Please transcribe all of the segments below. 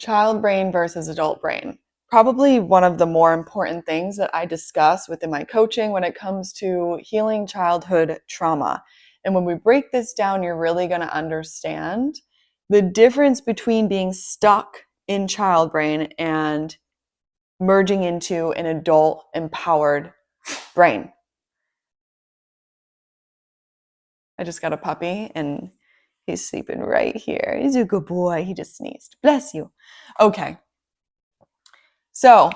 Child brain versus adult brain. Probably one of the more important things that I discuss within my coaching when it comes to healing childhood trauma. And when we break this down, you're really going to understand the difference between being stuck in child brain and merging into an adult empowered brain. I just got a puppy and he's sleeping right here. He's a good boy. He just sneezed. Bless you. Okay. So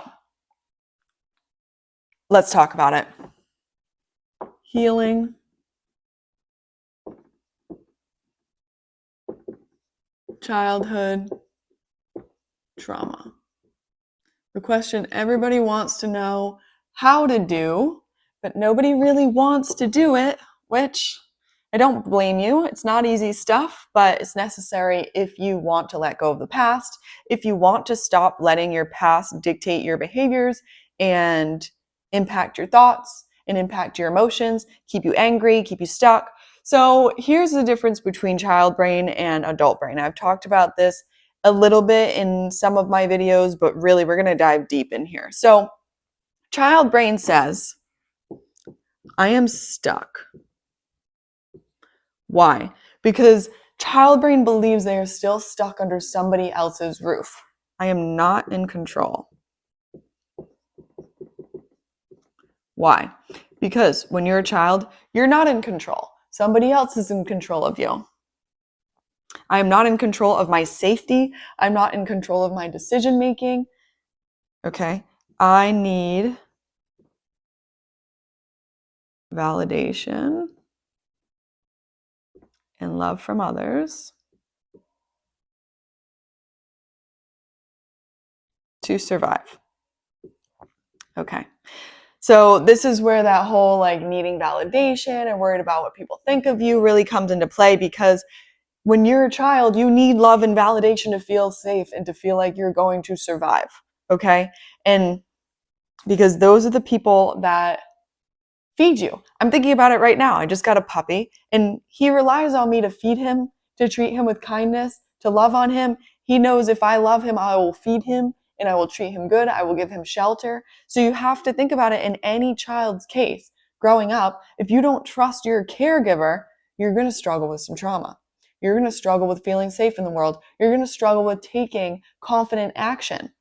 let's talk about it. Healing childhood trauma. The question everybody wants to know how to do, but nobody really wants to do it, which I don't blame you. It's not easy stuff, but it's necessary if you want to let go of the past, if you want to stop letting your past dictate your behaviors and impact your thoughts and impact your emotions, keep you angry, keep you stuck. So here's the difference between child brain and adult brain. I've talked about this a little bit in some of my videos, but really we're going to dive deep in here. So child brain says, I am stuck. Why? Because child brain believes they are still stuck under somebody else's roof. I am not in control. Why? Because when you're a child, you're not in control. Somebody else is in control of you. I am not in control of my safety. I'm not in control of my decision making. Okay? I need validation and love from others to survive. Okay. So this is where that whole needing validation and worried about what people think of you really comes into play, because when you're a child, you need love and validation to feel safe and to feel like you're going to survive. Okay? And because those are the people that feed you. I'm thinking about it right now. I just got a puppy and he relies on me to feed him, to treat him with kindness, to love on him. He knows if I love him, I will feed him and I will treat him good. I will give him shelter. So you have to think about it in any child's case. Growing up, if you don't trust your caregiver, you're going to struggle with some trauma. You're going to struggle with feeling safe in the world. You're going to struggle with taking confident action.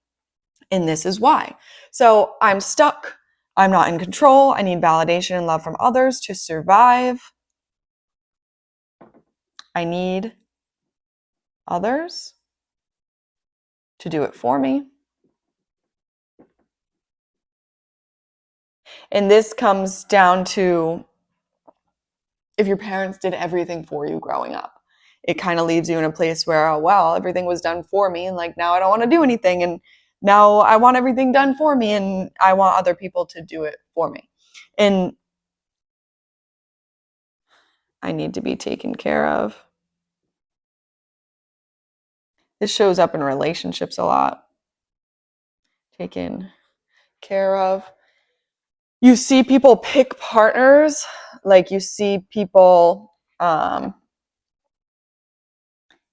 And this is why. So I'm stuck. I'm not in control. I need validation and love from others to survive. I need others to do it for me. And this comes down to if your parents did everything for you growing up. It kind of leaves you in a place where, oh, well, everything was done for me. And now I don't want to do anything. And now I want everything done for me. And I want other people to do it for me. And I need to be taken care of. This shows up in relationships a lot. Taken care of. You see people pick partners. You see people,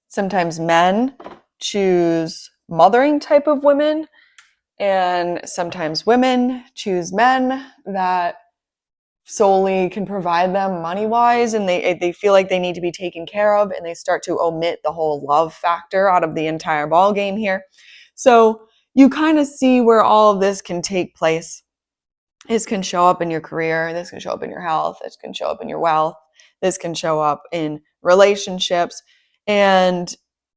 sometimes men choose mothering type of women, and sometimes women choose men that solely can provide them money-wise, and they feel like they need to be taken care of, and they start to omit the whole love factor out of the entire ball game here. So you kind of see where all of this can take place. This can show up in your career. This can show up in your health. This can show up in your wealth. This can show up in relationships. And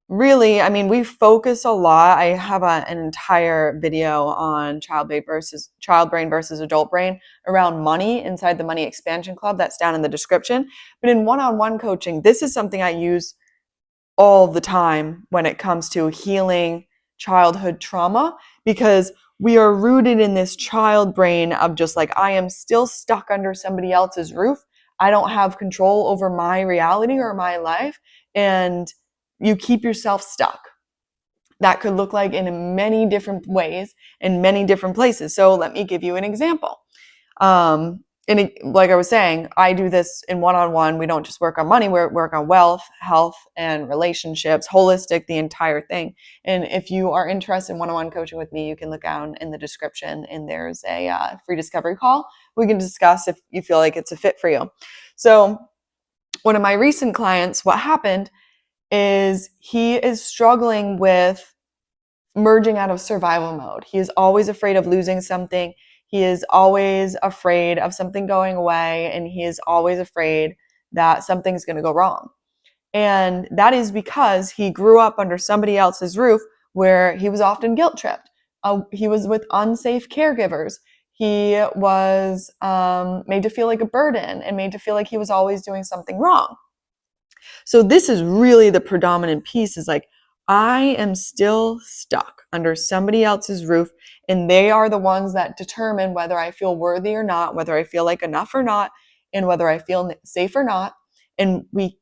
really, we focus a lot. I have an entire video on child brain versus adult brain around money inside the Money Expansion Club. That's down in the description. But in one-on-one coaching, this is something I use all the time when it comes to healing childhood trauma, because we are rooted in this child brain of just I am still stuck under somebody else's roof. I don't have control over my reality or my life. And you keep yourself stuck. That could look like in many different ways in many different places. So let me give you an example. and like I was saying, I do this in one-on-one. We don't just work on money, we work on wealth, health, and relationships, holistic, the entire thing. And if you are interested in one-on-one coaching with me, you can look down in the description and there's a free discovery call. We can discuss if you feel like it's a fit for you. So one of my recent clients, what happened is he is struggling with merging out of survival mode. He is always afraid of losing something. He is always afraid of something going away, and he is always afraid that something's going to go wrong. And that is because he grew up under somebody else's roof where he was often guilt tripped. He was with unsafe caregivers. He was made to feel like a burden and made to feel like he was always doing something wrong. So this is really the predominant piece, is like, I am still stuck under somebody else's roof, and they are the ones that determine whether I feel worthy or not, whether I feel like enough or not, and whether I feel safe or not. And we,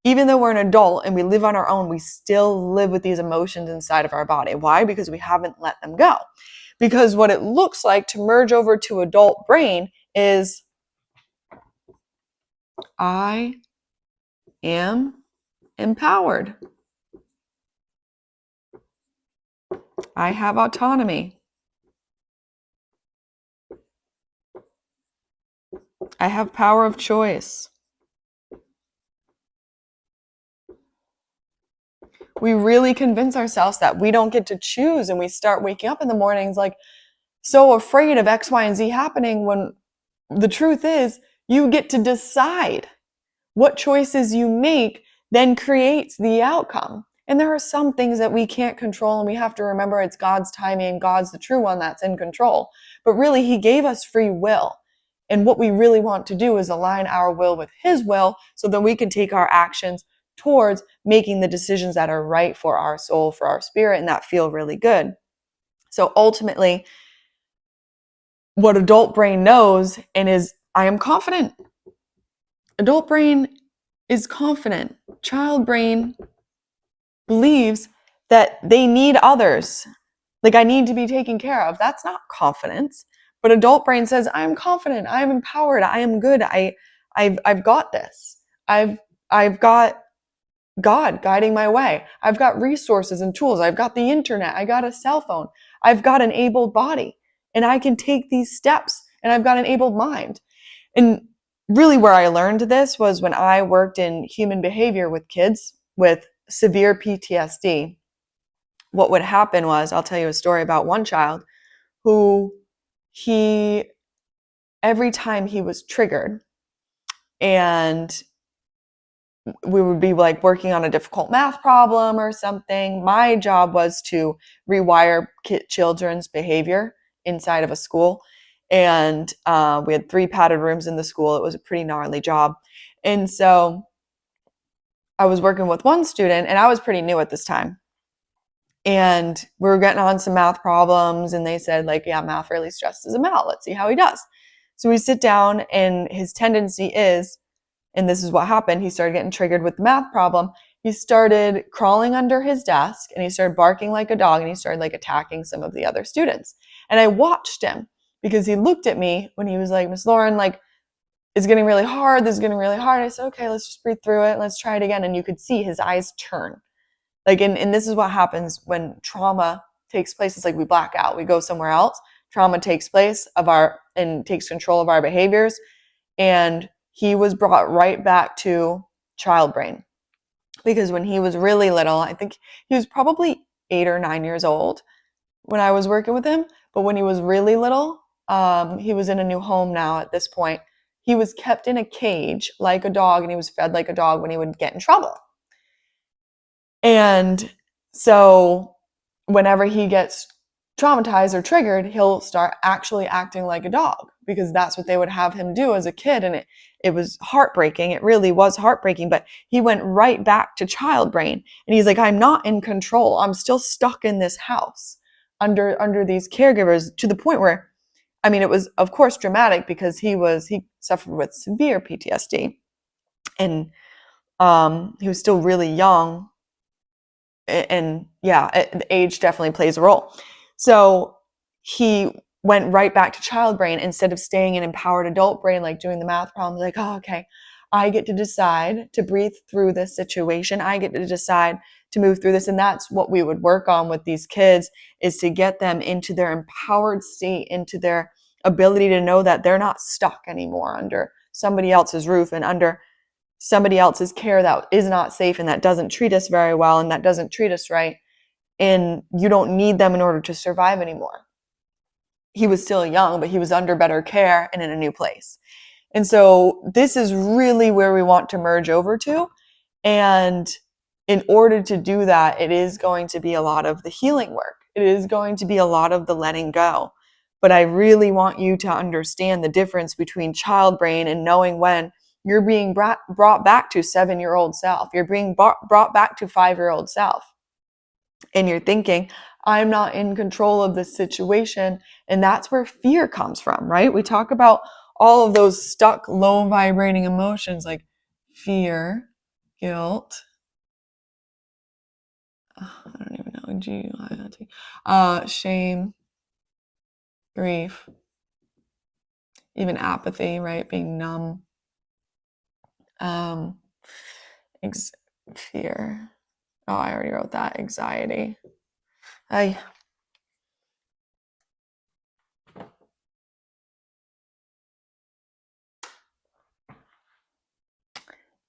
even though we're an adult and we live on our own, we still live with these emotions inside of our body. Why? Because we haven't let them go. Because what it looks like to merge over to adult brain is, I am empowered. I have autonomy. I have power of choice. We really convince ourselves that we don't get to choose, and we start waking up in the mornings like so afraid of X, Y, and Z happening, when the truth is you get to decide. What choices you make then creates the outcome. And there are some things that we can't control, and we have to remember it's God's timing. God's the true one that's in control. But really, he gave us free will. And what we really want to do is align our will with his will, so that we can take our actions towards making the decisions that are right for our soul, for our spirit, and that feel really good. So ultimately, what adult brain knows and is, I am confident. Adult brain is confident. Child brain believes that they need others. Like, I need to be taken care of. That's not confidence. But adult brain says, I'm confident. I am empowered. I am good. I've got this. I've got God guiding my way. I've got resources and tools. I've got the internet. I got a cell phone. I've got an able body, and I can take these steps, and I've got an able mind. And really where I learned this was when I worked in human behavior with kids with severe PTSD. What would happen was, I'll tell you a story about one child who every time he was triggered, and we would be like working on a difficult math problem or something, my job was to rewire children's behavior inside of a school. And we had 3 padded rooms in the school. It was a pretty gnarly job. And so I was working with one student, and I was pretty new at this time. And we were getting on some math problems, and they said, like, yeah, math really stresses him out. Let's see how he does. So we sit down, and his tendency is, and this is what happened, he started getting triggered with the math problem. He started crawling under his desk, and he started barking like a dog, and he started like attacking some of the other students. And I watched him, because he looked at me when he was like, Miss Lauren, like, it's getting really hard. This is getting really hard. I said, okay, let's just breathe through it. Let's try it again. And you could see his eyes turn. Like, and this is what happens when trauma takes place. It's like we black out. We go somewhere else. Trauma takes place and takes control of our behaviors. And he was brought right back to child brain. Because when he was really little, I think he was probably 8 or 9 years old when I was working with him. But when he was really little, he was in a new home now at this point. He was kept in a cage like a dog, and he was fed like a dog when he would get in trouble. And so whenever he gets traumatized or triggered, he'll start actually acting like a dog, because that's what they would have him do as a kid. And it was heartbreaking. It really was heartbreaking. But he went right back to child brain. And he's like, I'm not in control. I'm still stuck in this house under these caregivers, to the point where, I mean, it was, of course, dramatic, because he suffered with severe PTSD. And he was still really young. And yeah, the age definitely plays a role. So he went right back to child brain instead of staying in empowered adult brain, like doing the math problems, like, oh, okay, I get to decide to breathe through this situation. I get to decide to move through this. And that's what we would work on with these kids, is to get them into their empowered state, into their ability to know that they're not stuck anymore under somebody else's roof and under somebody else's care that is not safe and that doesn't treat us very well and that doesn't treat us right. And you don't need them in order to survive anymore. He was still young, but he was under better care and in a new place. And so this is really where we want to merge over to. And in order to do that, it is going to be a lot of the healing work. It is going to be a lot of the letting go. But I really want you to understand the difference between child brain and knowing when you're being brought back to 7-year-old self. You're being brought back to 5-year-old self. And you're thinking, I'm not in control of this situation. And that's where fear comes from, right? We talk about all of those stuck, low vibrating emotions like fear, guilt, I don't even know, shame, grief, even apathy, right? Being numb, fear. Oh, I already wrote that. Anxiety.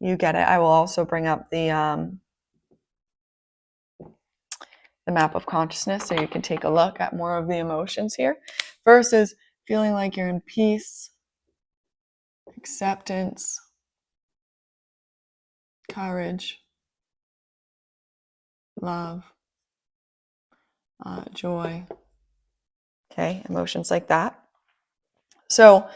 You get it. I will also bring up the map of consciousness so you can take a look at more of the emotions here. First is feeling like you're in peace, acceptance, courage, love, joy. Okay, emotions like that. So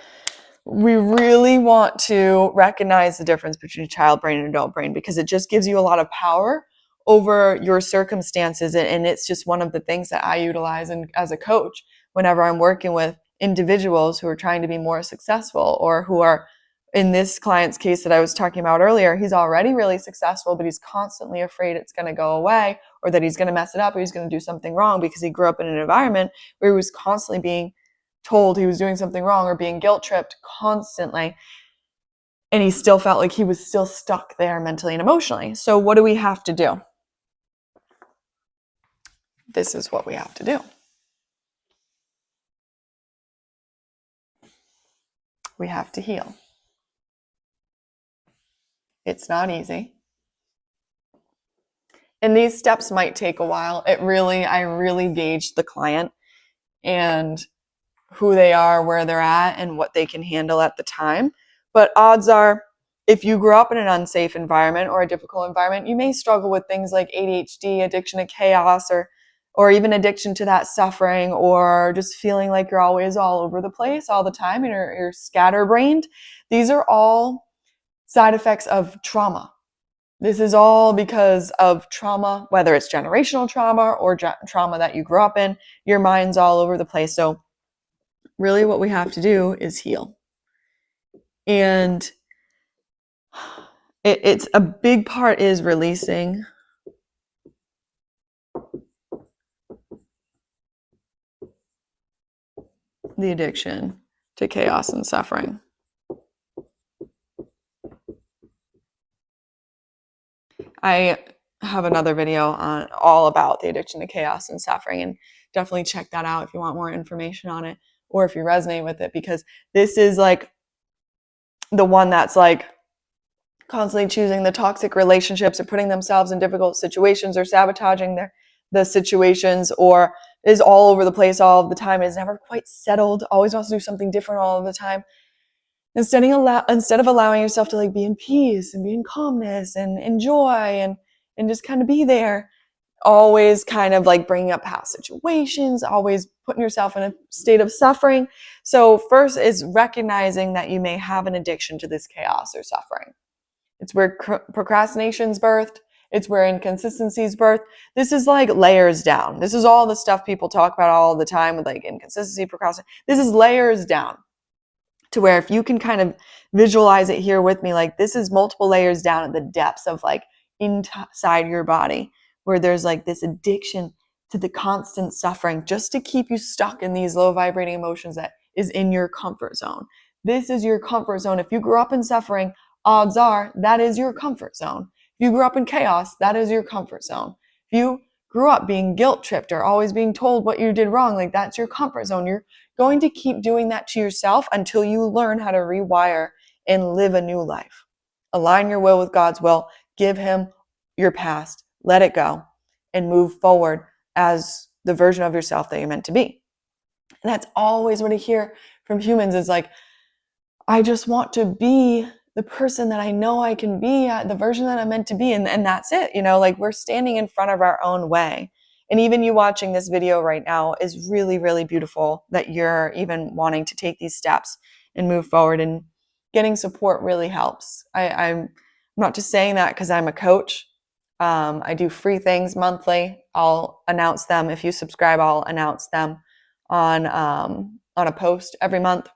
we really want to recognize the difference between child brain and adult brain, because it just gives you a lot of power over your circumstances. And it's just one of the things that I utilize as a coach whenever I'm working with individuals who are trying to be more successful, or who are, in this client's case that I was talking about earlier, he's already really successful, but he's constantly afraid it's going to go away, or that he's going to mess it up, or he's going to do something wrong, because he grew up in an environment where he was constantly being told he was doing something wrong or being guilt tripped constantly. And he still felt like he was still stuck there mentally and emotionally. So what do we have to do? This is what we have to do. We have to heal. It's not easy. And these steps might take a while. I really gauge the client and who they are, where they're at, and what they can handle at the time. But odds are, if you grew up in an unsafe environment or a difficult environment, you may struggle with things like ADHD, addiction to chaos, or even addiction to that suffering, or just feeling like you're always all over the place all the time and you're scatterbrained. These are all side effects of trauma. This is all because of trauma, whether it's generational trauma or trauma that you grew up in. Your mind's all over the place. So really what we have to do is heal. And it's a big part is releasing the addiction to chaos and suffering. I have another video on all about the addiction to chaos and suffering, and definitely check that out if you want more information on it, or if you resonate with it, because this is like the one that's like constantly choosing the toxic relationships, or putting themselves in difficult situations, or sabotaging the situations, or is all over the place all of the time, is never quite settled, always wants to do something different all of the time. Instead of allowing yourself to like be in peace and be in calmness and enjoy and just kind of be there, always kind of like bringing up past situations, always putting yourself in a state of suffering. So first is recognizing that you may have an addiction to this chaos or suffering. It's where procrastination's birthed. It's where inconsistency's birthed. This is like layers down. This is all the stuff people talk about all the time with like inconsistency, procrastination. This is layers down, to where if you can kind of visualize it here with me, like this is multiple layers down at the depths of like inside your body, where there's like this addiction to the constant suffering just to keep you stuck in these low vibrating emotions that is in your comfort zone. This is your comfort zone. If you grew up in suffering, odds are that is your comfort zone. If you grew up in chaos, that is your comfort zone. If you grew up being guilt tripped or always being told what you did wrong, like that's your comfort zone. You're going to keep doing that to yourself until you learn how to rewire and live a new life. Align your will with God's will. Give him your past. Let it go and move forward as the version of yourself that you're meant to be. And that's always what I hear from humans is like, I just want to be the person that I know I can be, the version that I'm meant to be. And that's it. Like we're standing in front of our own way. And even you watching this video right now is really, really beautiful that you're even wanting to take these steps and move forward, and getting support really helps. I'm not just saying that because I'm a coach. I do free things monthly. I'll announce them. If you subscribe, I'll announce them on a post every month.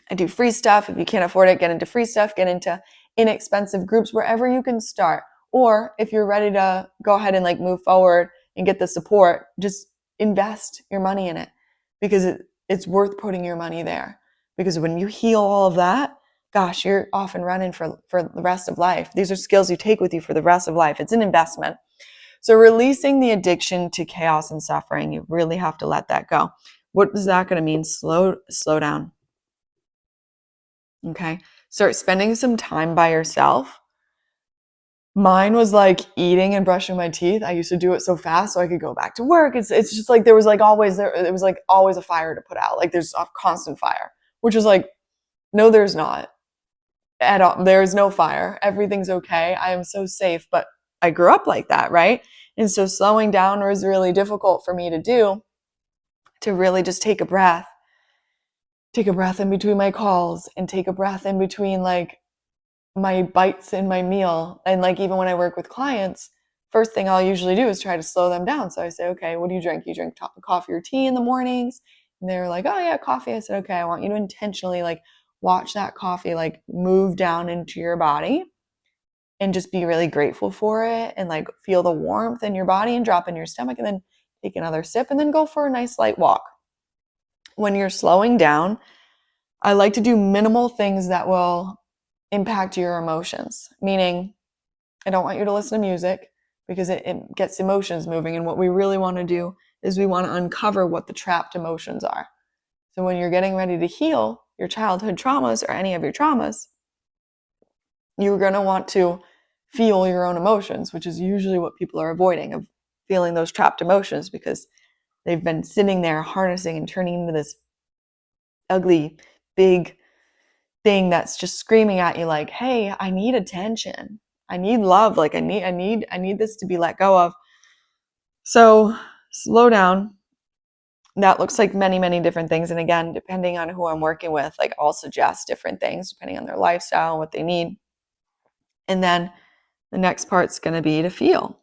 I do free stuff. If you can't afford it, get into free stuff, get into inexpensive groups wherever you can start. Or if you're ready to go ahead and like move forward and get the support, just invest your money in it, because it's worth putting your money there. Because when you heal all of that, gosh, you're off and running for the rest of life. These are skills you take with you for the rest of life. It's an investment. So releasing the addiction to chaos and suffering, you really have to let that go. What is that going to mean? Slow down. Okay. Start spending some time by yourself. Mine was like eating and brushing my teeth. I used to do it so fast so I could go back to work. It's just like it was like always a fire to put out. Like there's a constant fire, which is like, no, there's not at all. There's no fire. Everything's okay. I am so safe. But I grew up like that, right? And so slowing down was really difficult for me to do, to really just take a breath in between my calls, and take a breath in between like my bites in my meal. And like even when I work with clients, first thing I'll usually do is try to slow them down. So I say, okay, what do you drink? You drink coffee or tea in the mornings? And they're like, oh yeah, coffee. I said, okay, I want you to intentionally like watch that coffee like move down into your body, and just be really grateful for it, and like feel the warmth in your body and drop in your stomach, and then take another sip, and then go for a nice light walk. When you're slowing down, I like to do minimal things that will impact your emotions. Meaning, I don't want you to listen to music because it gets emotions moving. And what we really want to do is we want to uncover what the trapped emotions are. So when you're getting ready to heal your childhood traumas or any of your traumas, you're going to want to feel your own emotions, which is usually what people are avoiding, of feeling those trapped emotions, because they've been sitting there harnessing and turning into this ugly, big thing that's just screaming at you like, hey, I need attention. I need love. Like I need this to be let go of. So slow down. That looks like many, many different things. And again, depending on who I'm working with, like I'll suggest different things depending on their lifestyle and what they need. And then the next part's going to be to feel.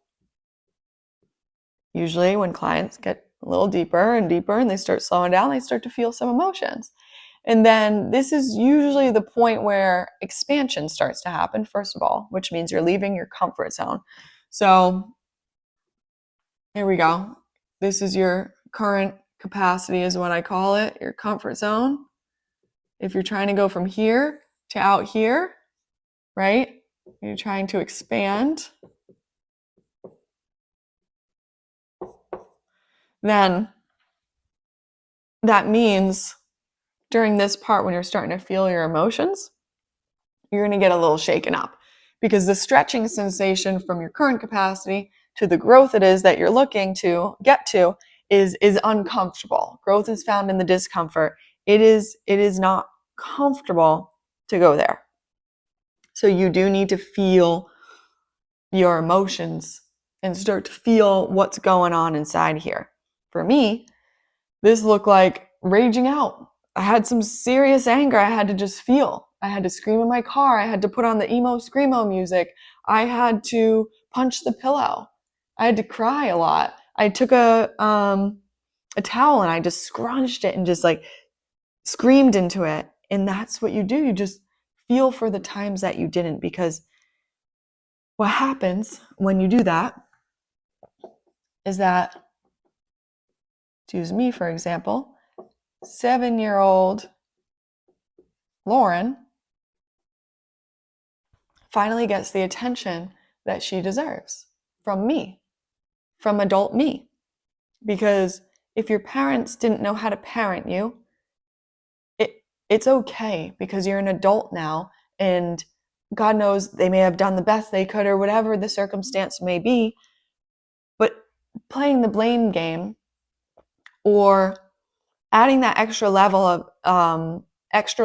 Usually when clients get a little deeper and deeper and they start slowing down, they start to feel some emotions. And then this is usually the point where expansion starts to happen, first of all, which means you're leaving your comfort zone. So here we go. This is your current capacity, is what I call it, your comfort zone. If you're trying to go from here to out here, right? You're trying to expand. Then that means during this part, when you're starting to feel your emotions, you're going to get a little shaken up, because the stretching sensation from your current capacity to the growth it is that you're looking to get to is uncomfortable. Growth is found in the discomfort. It is not comfortable to go there. So you do need to feel your emotions and start to feel what's going on inside here. For me, this looked like raging out. I had some serious anger I had to just feel. I had to scream in my car. I had to put on the emo screamo music. I had to punch the pillow. I had to cry a lot. I took a towel and I just scrunched it and just like screamed into it. And that's what you do. You just feel for the times that you didn't, because what happens when you do that is that To use me, for example, 7-year-old Lauren finally gets the attention that she deserves from me, from adult me. Because if your parents didn't know how to parent you, it's okay, because you're an adult now, and God knows they may have done the best they could or whatever the circumstance may be. But playing the blame game or adding that extra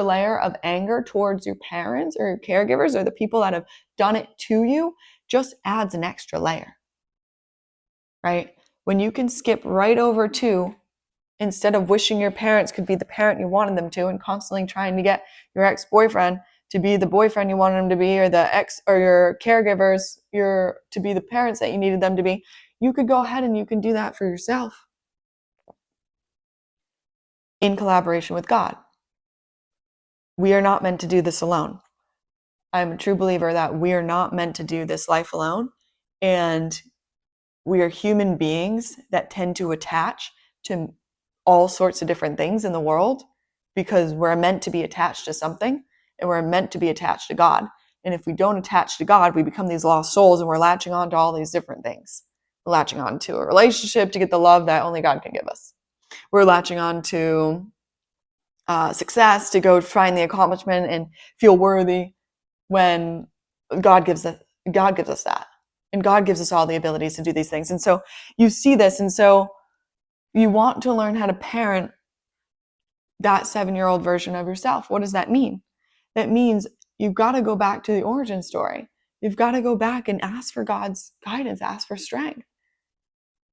layer of anger towards your parents or your caregivers or the people that have done it to you just adds an extra layer, right? When you can skip right over to, instead of wishing your parents could be the parent you wanted them to and constantly trying to get your ex-boyfriend to be the boyfriend you wanted him to be, or the ex or your caregivers to be the parents that you needed them to be, you could go ahead and you can do that for yourself in collaboration with God. We are not meant to do this alone. I'm a true believer that we are not meant to do this life alone, and we are human beings that tend to attach to all sorts of different things in the world because we're meant to be attached to something, and we're meant to be attached to God. And if we don't attach to God, we become these lost souls, and we're latching on to all these different things. We're latching on to a relationship to get the love that only God can give us. We're latching on to success to go find the accomplishment and feel worthy, when God gives us that. And God gives us all the abilities to do these things. And so you see this, and so you want to learn how to parent that 7-year-old version of yourself. What does that mean? That means you've got to go back to the origin story. You've got to go back and ask for God's guidance, ask for strength.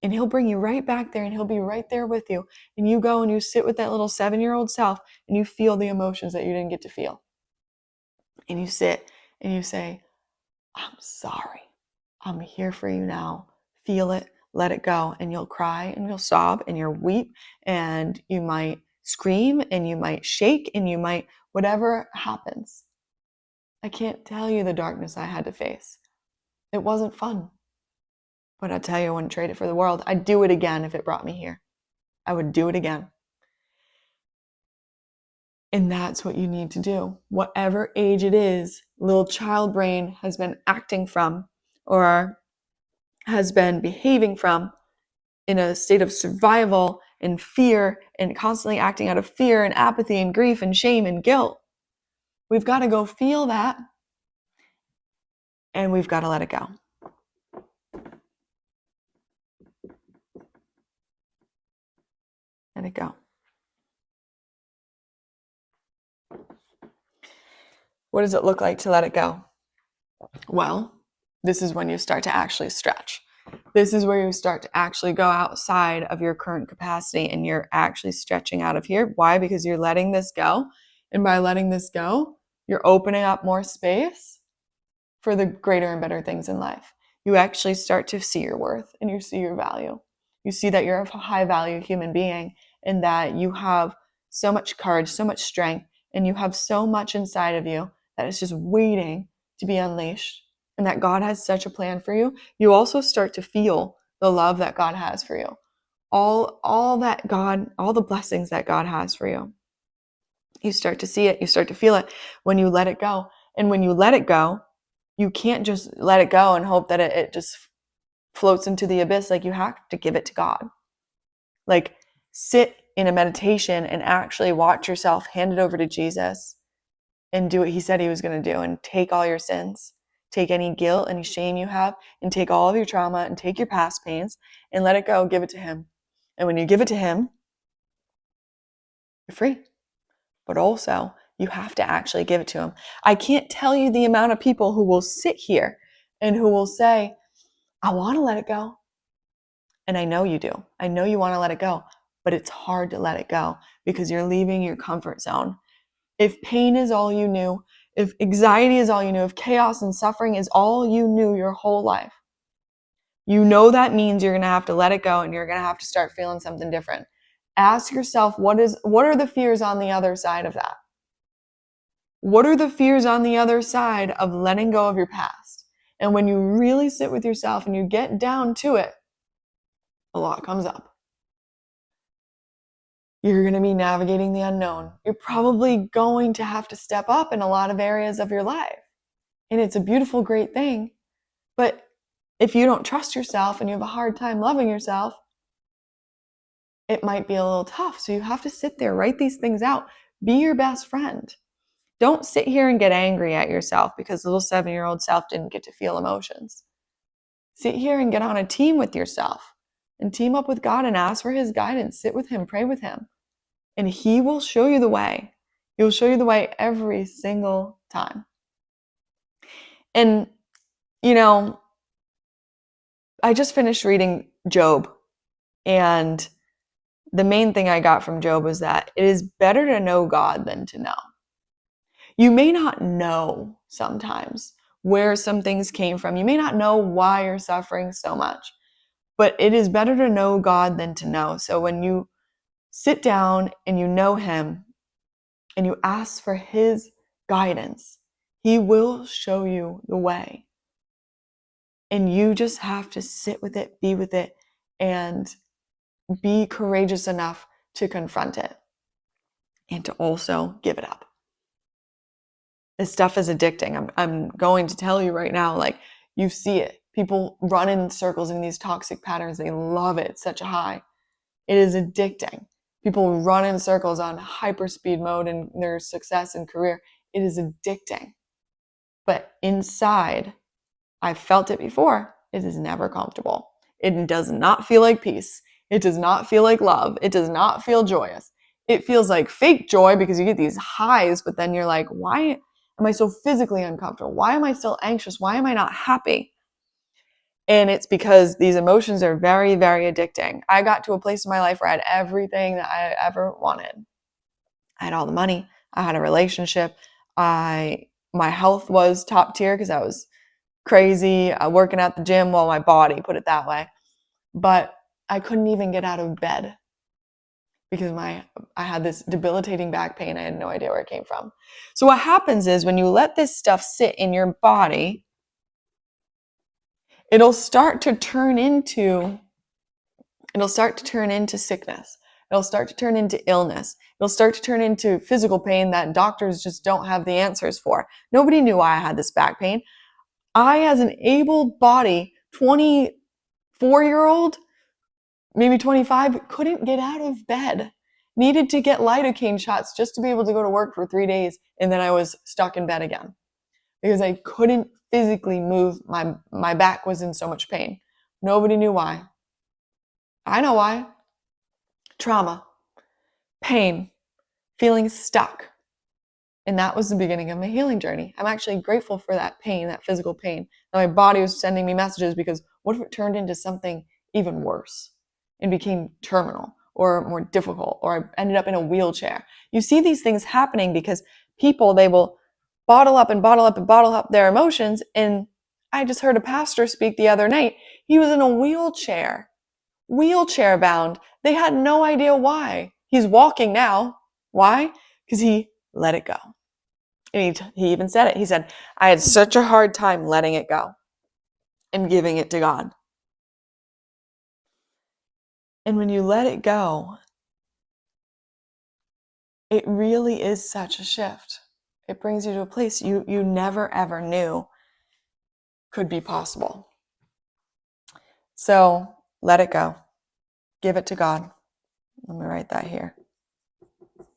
And he'll bring you right back there, and he'll be right there with you. And you go and you sit with that little 7-year-old self, and you feel the emotions that you didn't get to feel. And you sit and you say, I'm sorry. I'm here for you now. Feel it, let it go. And you'll cry and you'll sob and you'll weep and you might scream and you might shake and you might, whatever happens. I can't tell you the darkness I had to face. It wasn't fun. But I tell you, I wouldn't trade it for the world. I'd do it again if it brought me here. I would do it again. And that's what you need to do. Whatever age it is, little child brain has been acting from or has been behaving from in a state of survival and fear and constantly acting out of fear and apathy and grief and shame and guilt. We've got to go feel that, and we've got to let it go. Let it go. What does it look like to let it go? Well, this is when you start to actually stretch. This is where you start to actually go outside of your current capacity, and you're actually stretching out of here. Why? Because you're letting this go. And by letting this go, you're opening up more space for the greater and better things in life. You actually start to see your worth and you see your value. You see that you're a high value human being and that you have so much courage, so much strength, and you have so much inside of you that is just waiting to be unleashed, and that God has such a plan for you. You also start to feel the love that God has for you. All the blessings that God has for you. You start to see it, you start to feel it when you let it go. And when you let it go, you can't just let it go and hope that it just floats into the abyss. Like, you have to give it to God. Like, sit in a meditation and actually watch yourself hand it over to Jesus and do what he said he was going to do, and take all your sins, take any guilt, any shame you have, and take all of your trauma and take your past pains and let it go, give it to him. And when you give it to him, you're free. But also, you have to actually give it to him. I can't tell you the amount of people who will sit here and who will say, I want to let it go. And I know you do. I know you want to let it go, but it's hard to let it go because you're leaving your comfort zone. If pain is all you knew, if anxiety is all you knew, if chaos and suffering is all you knew your whole life, you know that means you're going to have to let it go, and you're going to have to start feeling something different. Ask yourself, what are the fears on the other side of that? What are the fears on the other side of letting go of your past? And when you really sit with yourself and you get down to it, a lot comes up. You're going to be navigating the unknown. You're probably going to have to step up in a lot of areas of your life. And it's a beautiful, great thing. But if you don't trust yourself and you have a hard time loving yourself, it might be a little tough. So you have to sit there, write these things out, be your best friend. Don't sit here and get angry at yourself because the little 7-year-old self didn't get to feel emotions. Sit here and get on a team with yourself and team up with God and ask for his guidance. Sit with him, pray with him, and he will show you the way. He will show you the way every single time. And, I just finished reading Job, and the main thing I got from Job was that it is better to know God than to know. You may not know sometimes where some things came from. You may not know why you're suffering so much, but it is better to know God than to know. So when you sit down and you know him and you ask for his guidance, he will show you the way. And you just have to sit with it, be with it, and be courageous enough to confront it and to also give it up. This stuff is addicting. I'm going to tell you right now, like, you see it. People run in circles in these toxic patterns. They love it. It's such a high. It is addicting. People run in circles on hyperspeed mode in their success and career. It is addicting. But inside, I've felt it before. It is never comfortable. It does not feel like peace. It does not feel like love. It does not feel joyous. It feels like fake joy because you get these highs, but then you're like, why am I so physically uncomfortable? Why am I still anxious? Why am I not happy? And it's because these emotions are very, very addicting. I got to a place in my life where I had everything that I ever wanted. I had all the money. I had a relationship. My health was top tier because I was crazy, working at the gym, well, my body, put it that way. But I couldn't even get out of bed because I had this debilitating back pain. I had no idea where it came from. So what happens is when you let this stuff sit in your body, it'll start to turn into sickness. It'll start to turn into illness. It'll start to turn into physical pain that doctors just don't have the answers for. Nobody knew why I had this back pain. I, as an able-bodied 24-year-old, maybe 25, couldn't get out of bed. Needed to get lidocaine shots just to be able to go to work for 3 days, and then I was stuck in bed again because I couldn't physically move. My back was in so much pain. Nobody knew why. I know why. Trauma, pain, feeling stuck. And that was the beginning of my healing journey. I'm actually grateful for that pain, that physical pain. And my body was sending me messages because what if it turned into something even worse and became terminal or more difficult, or I ended up in a wheelchair? You see these things happening because people, they will bottle up and bottle up and bottle up their emotions. And I just heard a pastor speak the other night. He was in a wheelchair bound. They had no idea why. He's walking now. Why? Because he let it go. And he even said it. He said, I had such a hard time letting it go and giving it to God. And when you let it go, it really is such a shift. It brings you to a place you never ever knew could be possible. So let it go. Give it to God. Let me write that here.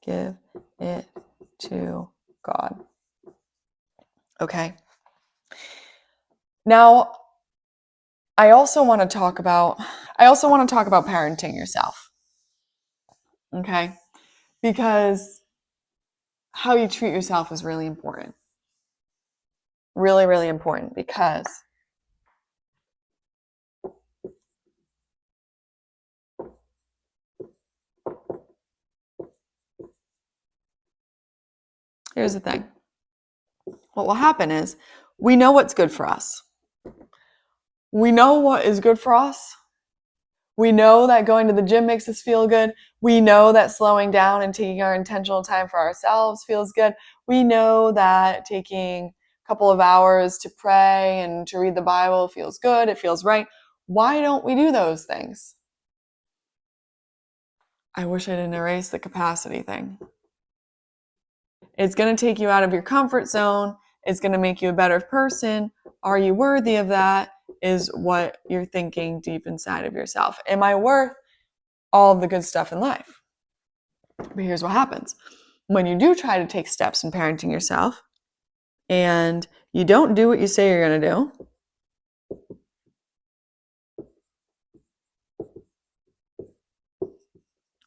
Give it to God. Okay. Now, I also want to talk about parenting yourself. Okay? Because how you treat yourself is really important. Really, really important, because here's the thing. What will happen is we know what's good for us. We know what is good for us. We know that going to the gym makes us feel good. We know that slowing down and taking our intentional time for ourselves feels good. We know that taking a couple of hours to pray and to read the Bible feels good. It feels right. Why don't we do those things? I wish I didn't erase the capacity thing. It's going to take you out of your comfort zone. It's going to make you a better person. Are you worthy of that? Is what you're thinking deep inside of yourself. Am I worth all of the good stuff in life? But here's what happens. When you do try to take steps in parenting yourself and you don't do what you say you're going to do,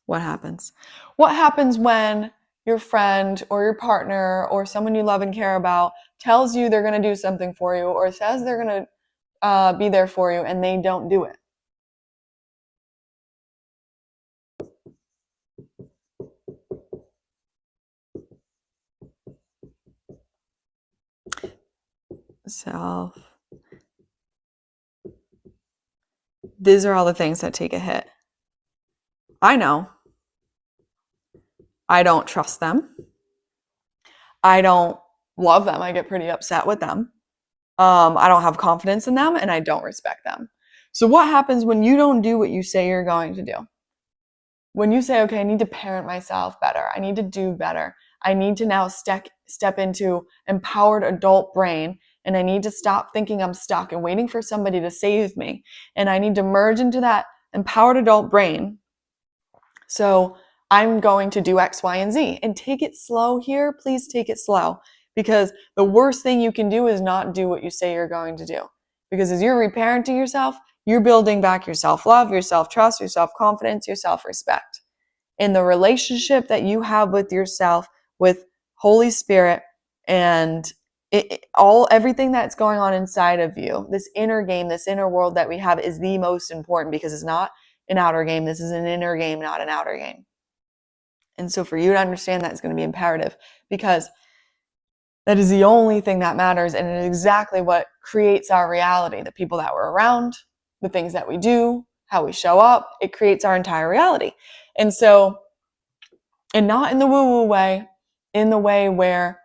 what happens? What happens when your friend or your partner or someone you love and care about tells you they're going to do something for you or says they're going to be there for you and they don't do it? Self. These are all the things that take a hit. I know. I don't trust them. I don't love them. I get pretty upset with them. I don't have confidence in them and I don't respect them. So what happens when you don't do what you say you're going to do? When you say, okay, I need to parent myself better. I need to do better. I need to now step into empowered adult brain, and I need to stop thinking I'm stuck and waiting for somebody to save me. And I need to merge into that empowered adult brain. So I'm going to do X, Y, and Z. And take it slow here. Please take it slow. Because the worst thing you can do is not do what you say you're going to do. Because as you're reparenting yourself, you're building back your self-love, your self-trust, your self-confidence, your self-respect. In the relationship that you have with yourself, with Holy Spirit, and everything that's going on inside of you, this inner game, this inner world that we have is the most important because it's not an outer game. This is an inner game, not an outer game. And so for you to understand that is going to be imperative because that is the only thing that matters, and it is exactly what creates our reality. The people that we're around, the things that we do, how we show up, it creates our entire reality. And so, and not in the woo-woo way, in the way where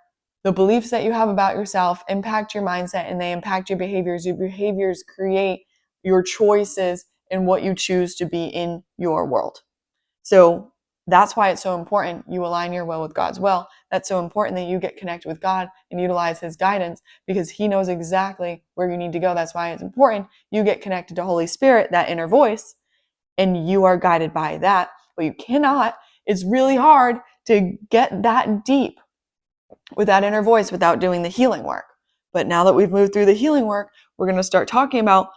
the beliefs that you have about yourself impact your mindset and they impact your behaviors. Your behaviors create your choices and what you choose to be in your world. So that's why it's so important you align your will with God's will. That's so important that you get connected with God and utilize His guidance because He knows exactly where you need to go. That's why it's important you get connected to Holy Spirit, that inner voice, and you are guided by that. But you cannot, it's really hard to get that deep with that inner voice without doing the healing work. But now that we've moved through the healing work, we're going to start talking about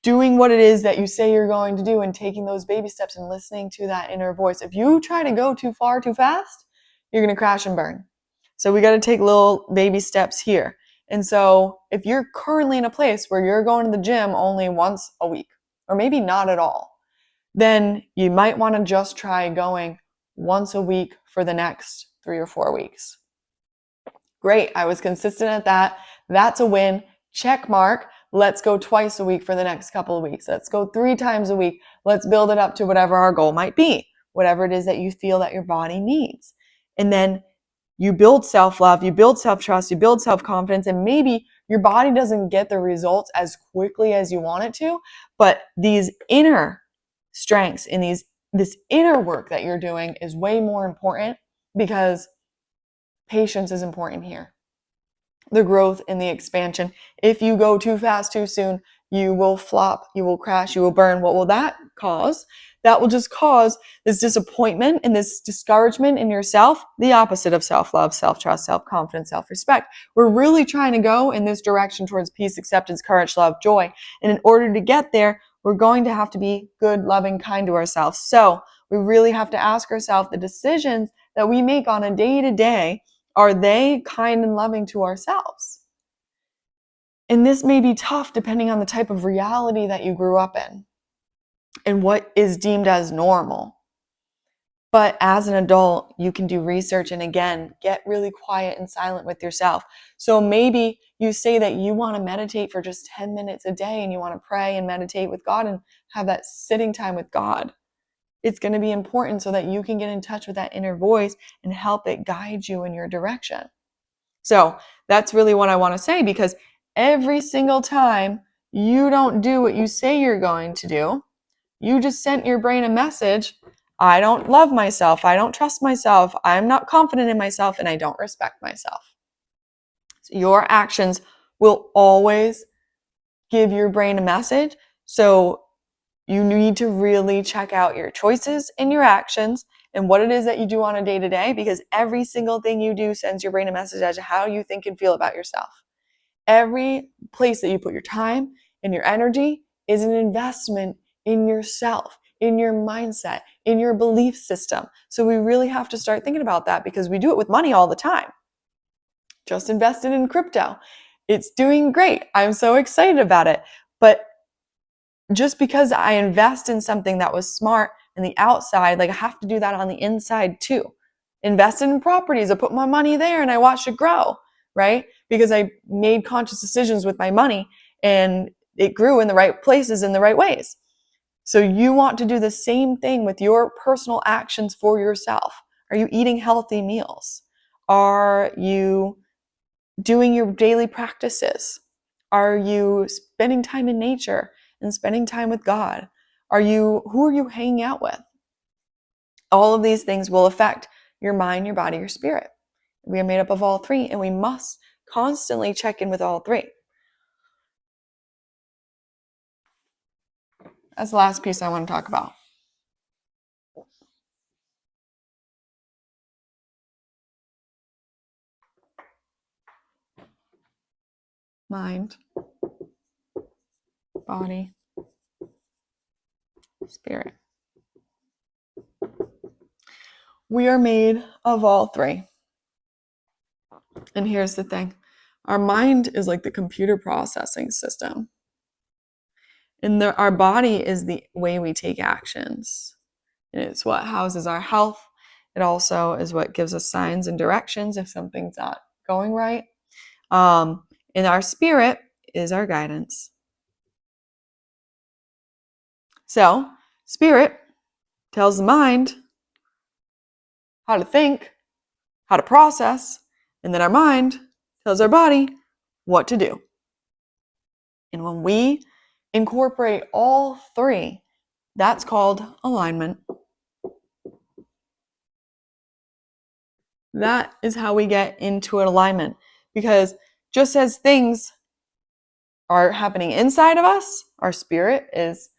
doing what it is that you say you're going to do and taking those baby steps and listening to that inner voice. If you try to go too far too fast, you're going to crash and burn. So we got to take little baby steps here. And so if you're currently in a place where you're going to the gym only once a week, or maybe not at all, then you might want to just try going once a week for the next 3 or 4 weeks. Great, I was consistent at that. That's a win. Check mark. Let's go twice a week for the next couple of weeks. Let's go 3 times a week. Let's build it up to whatever our goal might be, whatever it is that you feel that your body needs. And then you build self-love, you build self-trust, you build self-confidence, and maybe your body doesn't get the results as quickly as you want it to, but these inner strengths and this inner work that you're doing is way more important because patience is important here. The growth and the expansion. If you go too fast too soon, you will flop, you will crash, you will burn. What will that cause? That will just cause this disappointment and this discouragement in yourself, the opposite of self-love, self-trust, self-confidence, self-respect. We're really trying to go in this direction towards peace, acceptance, courage, love, joy. And in order to get there, we're going to have to be good, loving, kind to ourselves. So we really have to ask ourselves the decisions that we make on a day-to-day, are they kind and loving to ourselves? And this may be tough depending on the type of reality that you grew up in and what is deemed as normal. But as an adult, you can do research and again, get really quiet and silent with yourself. So maybe you say that you want to meditate for just 10 minutes a day and you want to pray and meditate with God and have that sitting time with God. It's going to be important so that you can get in touch with that inner voice and help it guide you in your direction. So that's really what I want to say, because every single time you don't do what you say you're going to do, you just sent your brain a message I don't love myself. I don't trust myself. I'm not confident in myself, and I don't respect myself. So your actions will always give your brain a message. So you need to really check out your choices and your actions and what it is that you do on a day to day, because every single thing you do sends your brain a message as to how you think and feel about yourself. Every place that you put your time and your energy is an investment in yourself, in your mindset, in your belief system. So we really have to start thinking about that, because we do it with money all the time. Just invested in crypto. It's doing great. I'm so excited about it. But just because I invest in something that was smart in the outside, like I have to do that on the inside too. Invested in properties, I put my money there and I watched it grow, right? Because I made conscious decisions with my money and it grew in the right places in the right ways. So you want to do the same thing with your personal actions for yourself. Are you eating healthy meals? Are you doing your daily practices? Are you spending time in nature and spending time with God? Who are you hanging out with? All of these things will affect your mind, your body, your spirit. We are made up of all three, and we must constantly check in with all three. That's the last piece I want to talk about. Mind, body, spirit. We are made of all three. And here's the thing. Our mind is like the computer processing system. And our body is the way we take actions. And it's what houses our health. It also is what gives us signs and directions if something's not going right. And our spirit is our guidance. So, spirit tells the mind how to think, how to process, and then our mind tells our body what to do. And when we incorporate all three, that's called alignment. That is how we get into an alignment. Because just as things are happening inside of us, our spirit is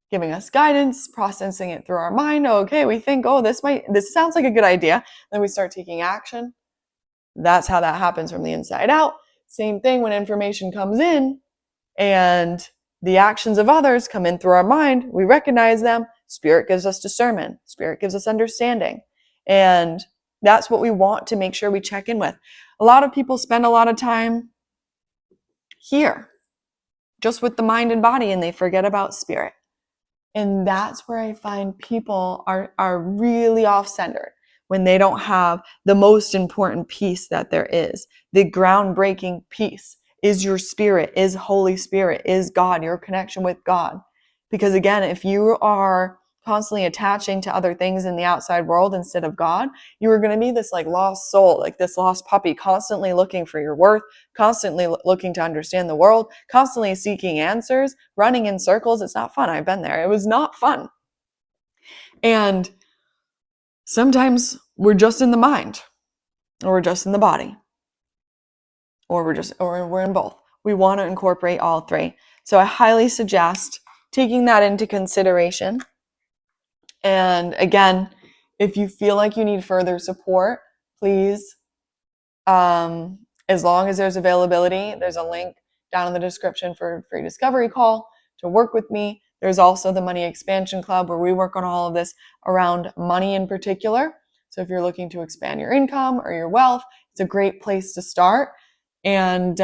giving us guidance, processing it through our mind. Okay, we think, this sounds like a good idea. Then we start taking action. That's how that happens from the inside out. Same thing when information comes in and the actions of others come in through our mind, we recognize them. Spirit gives us discernment. Spirit gives us understanding. And that's what we want to make sure we check in with. A lot of people spend a lot of time here, just with the mind and body, and they forget about spirit. And that's where I find people are really off-centered, when they don't have the most important piece that there is. The groundbreaking piece is your spirit, is Holy Spirit, is God, your connection with God. Because again, if you are constantly attaching to other things in the outside world instead of God, you are going to be this like lost soul, like this lost puppy, constantly looking for your worth, constantly looking to understand the world, constantly seeking answers, running in circles. It's not fun. I've been there. It was not fun. And sometimes we're just in the mind, or we're just in the body, or we're in both. We want to incorporate all three. So I highly suggest taking that into consideration. And again, if you feel like you need further support, please, as long as there's availability, there's a link down in the description for a free discovery call to work with me. There's also the Money Expansion Club, where we work on all of this around money in particular. So if you're looking to expand your income or your wealth, it's a great place to start. And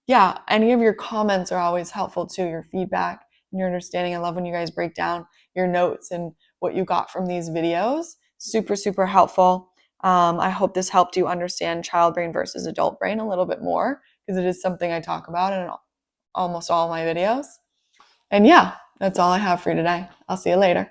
yeah, any of your comments are always helpful too, your feedback and your understanding. I love when you guys break down your notes and what you got from these videos. Super, super helpful. I hope this helped you understand child brain versus adult brain a little bit more, because it is something I talk about in almost all my videos. And yeah, that's all I have for you today. I'll see you later.